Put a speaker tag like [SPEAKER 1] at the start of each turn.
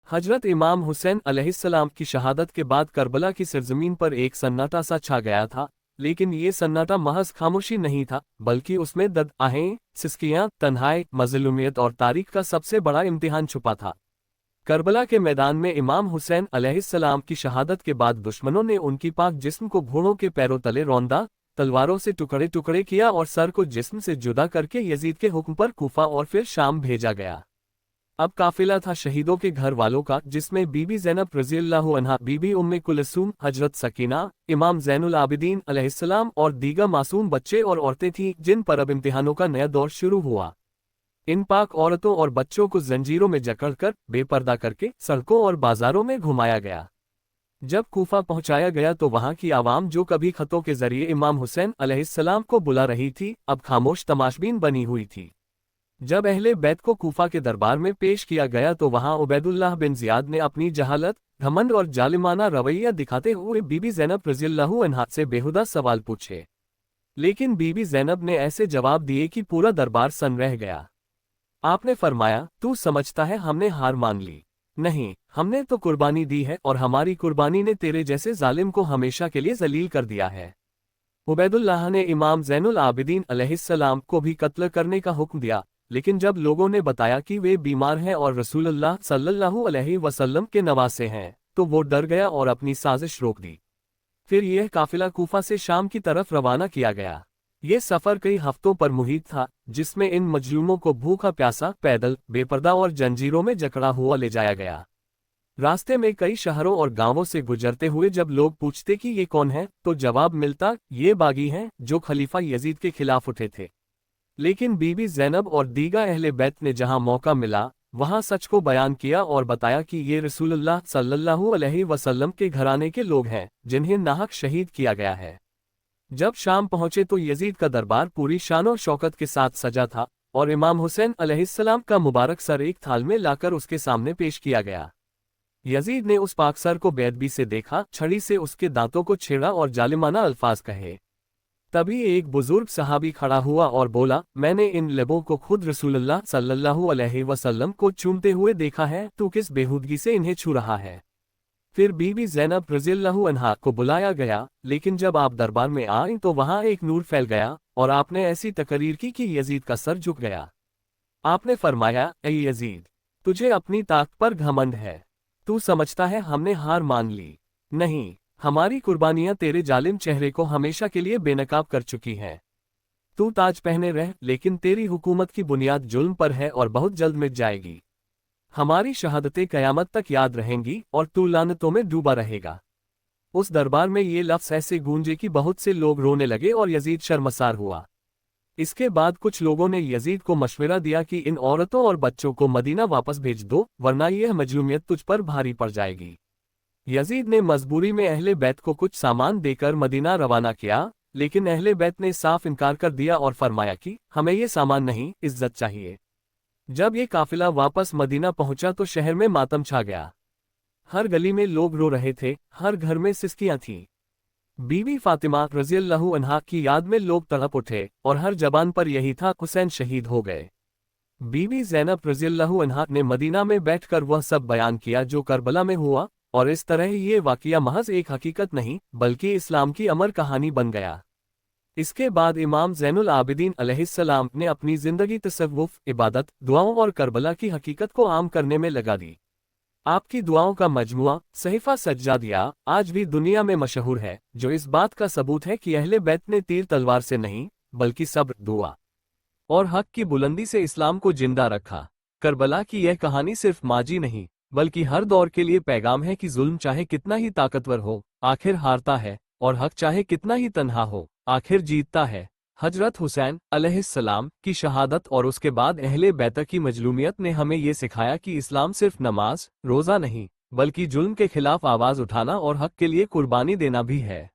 [SPEAKER 1] हजरत इमाम हुसैन अलैहिस्सलाम की शहादत के बाद करबला की सरजमीन पर एक सन्नाटा सा छा गया था, लेकिन ये सन्नाटा महज खामोशी नहीं था, बल्कि उसमें दर्द, आहें, सिसकियां, तन्हाई, मज़लूमियत और तारीख का सबसे बड़ा इम्तिहान छुपा था। करबला के मैदान में इमाम हुसैन अलैहिस्सलाम की शहादत के बाद दुश्मनों ने उनकी पाक जिस्म को घोड़ों के पैरों तले रौंदा, तलवारों से टुकड़े टुकड़े किया और सर को जिस्म से जुदा करके यजीद के हुक्म पर कूफा और फिर शाम भेजा गया। अब काफिला था शहीदों के घर वालों का, जिसमें बीबी ज़ैनब रज़ियल्लाहु अन्हा, बीबी उम्मे कुलसूम, हजरत सकीना, इमाम ज़ैनुल आबिदीन अलैहिस्सलाम और दीगर मासूम बच्चे और औरतें थीं, जिन पर अब इम्तिहानों का नया दौर शुरू हुआ। इन पाक औरतों और बच्चों को जंजीरों में जकड़कर बेपर्दा करके सड़कों और बाजारों में घुमाया गया। जब कूफा पहुंचाया गया तो वहां की आवाम, जो कभी खतों के जरिए इमाम हुसैन अलैहिस्सलाम को बुला रही थी, अब खामोश तमाशबीन बनी हुई थी। जब अहले बैत को कूफा के दरबार में पेश किया गया तो वहां उबैदुल्लाह बिन ज़ियाद ने अपनी जहालत, घमंड और जालिमाना रवैया दिखाते हुए बीबी ज़ैनब रज़ियल्लाहु अन्हा से बेहुदा सवाल पूछे। लेकिन बीबी ज़ैनब ने ऐसे जवाब दिए कि पूरा दरबार सन रह गया। आपने फरमाया, तू समझता है हमने हार मान ली? नहीं, हमने तो कुर्बानी दी है और हमारी कुर्बानी ने तेरे जैसे जालिम को हमेशा के लिए जलील कर दिया है। उबैदुल्लाह ने इमाम ज़ैनुल आबिदीन अलैहिस्सलाम को भी कत्ल करने का हुक्म दिया, लेकिन जब लोगों ने बताया कि वे बीमार हैं और रसूलुल्लाह सल्लल्लाहु अलैहि वसल्लम के नवासे हैं, तो वो डर गया और अपनी साजिश रोक दी। फिर यह काफिला कूफा से शाम की तरफ रवाना किया गया। ये सफ़र कई हफ्तों पर मुहित था, जिसमें इन मजलूमों को भूखा प्यासा, पैदल, बेपर्दा और जंजीरों में जकड़ा हुआ ले जाया गया। रास्ते में कई शहरों और गांवों से गुजरते हुए जब लोग पूछते कि ये कौन है, तो जवाब मिलता, ये बागी हैं जो खलीफा यजीद के खिलाफ उठे थे। लेकिन बीबी ज़ैनब और दीगा अहले बैत ने जहां मौका मिला, वहां सच को बयान किया और बताया कि ये रसूलुल्लाह सल्लल्लाहु अलैहि वसल्लम के घराने के लोग हैं, जिन्हें नाहक शहीद किया गया है। जब शाम पहुंचे तो यजीद का दरबार पूरी शान और शौकत के साथ सजा था, और इमाम हुसैन अलैहिस्सलाम का मुबारक सर एक थाल में लाकर उसके सामने पेश किया गया। यजीद ने उस पाक सर को बेअदबी से देखा, छड़ी से उसके दांतों को छेड़ा और जालिमाना अल्फाज कहे। तभी एक बुजुर्ग सहाबी खड़ा हुआ और बोला, मैंने इन लबों को खुद रसूलुल्लाह सल्लल्लाहु अलैहि वसल्लम को चूमते हुए देखा है, तू किस बेहूदगी से इन्हें छू रहा है? फिर बीबी ज़ैनब रज़ियल्लाहु अन्हा को बुलाया गया, लेकिन जब आप दरबार में आए तो वहां एक नूर फैल गया और आपने ऐसी तकरीर की कि यजीद का सर झुक गया। आपने फरमाया, ऐ यजीद, तुझे अपनी ताकत पर घमंड है। तू समझता है हमने हार मान ली? नहीं, हमारी कुर्बानियां तेरे जालिम चेहरे को हमेशा के लिए बेनकाब कर चुकी हैं। तू ताज पहने रह, लेकिन तेरी हुकूमत की बुनियाद जुल्म पर है और बहुत जल्द मिट जाएगी। हमारी शहादतें क़यामत तक याद रहेंगी और तू लानतों में डूबा रहेगा। उस दरबार में ये लफ्ज़ ऐसे गूंजे कि बहुत से लोग रोने लगे और यजीद शर्मसार हुआ। इसके बाद कुछ लोगों ने यजीद को मशवरा दिया कि इन औरतों और बच्चों को मदीना वापस भेज दो, वरना यह मजलूमियत तुझ पर भारी पड़ जाएगी। यजीद ने मजबूरी में अहले बैत को कुछ सामान देकर मदीना रवाना किया, लेकिन अहले बैत ने साफ इनकार कर दिया और फरमाया कि हमें ये सामान नहीं, इज्जत चाहिए। जब ये काफिला वापस मदीना पहुंचा तो शहर में मातम छा गया। हर गली में लोग रो रहे थे, हर घर में सिसकियां थीं। बीबी फातिमा रज़ियल्लाहु अन्हा की याद में लोग तड़प उठे और हर जबान पर यही था, हुसैन शहीद हो गए। बीबी ज़ैनब रज़ियल्लाहु अन्हा ने मदीना में बैठकर वह सब बयान किया जो करबला में हुआ, और इस तरह ये वाक़या महज एक हकीकत नहीं, बल्कि इस्लाम की अमर कहानी बन गया। इसके बाद इमाम ज़ैनुल आबिदीन अलैहिस्सलाम ने अपनी ज़िंदगी तसव्वुफ़, इबादत, दुआओं और करबला की हकीकत को आम करने में लगा दी। आपकी दुआओं का मजमुआ सहीफ़ा सज्जादिया आज भी दुनिया में मशहूर है, जो इस बात का सबूत है कि अहले बैत ने तीर तलवार से नहीं, बल्कि सब्र, दुआ और हक की बुलंदी से इस्लाम को जिंदा रखा। करबला की यह कहानी सिर्फ माजी नहीं, बल्कि हर दौर के लिए पैगाम है कि जुल्म चाहे कितना ही ताकतवर हो, आखिर हारता है, और हक चाहे कितना ही तन्हा हो, आखिर जीतता है। हजरत हुसैन अलैहिस्सलाम की शहादत और उसके बाद अहले बैत की मजलूमियत ने हमें ये सिखाया कि इस्लाम सिर्फ नमाज, रोज़ा नहीं, बल्कि जुल्म के खिलाफ आवाज़ उठाना और हक के लिए कुर्बानी देना भी है।